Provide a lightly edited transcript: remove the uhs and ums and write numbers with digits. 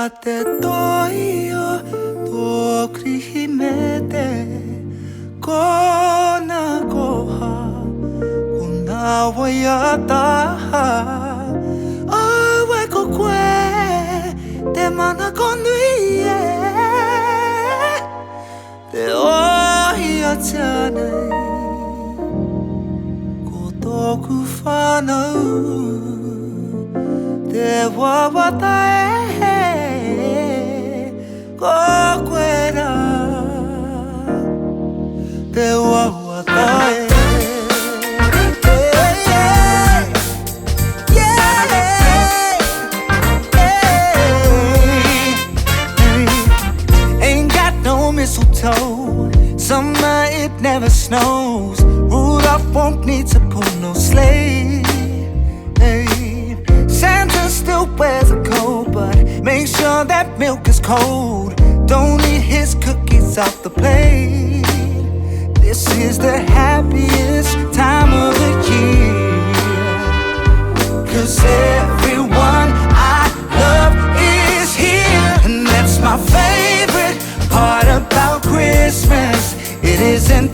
te toio to krihimete kona koha kuna waiata awe ko kwe te mana konuie te ohia tianei ko toku whanau te wawata ko kwera te wawata Ain't got no mistletoe, summer it never snows, Rudolph won't need to pull no sleigh. Santa still wears a coat, but make sure that milk is cold. Don't eat his cookies off the plate. This is the happiest time of the year, 'cause everyone I love is here. And that's my favorite part about Christmas. It isn't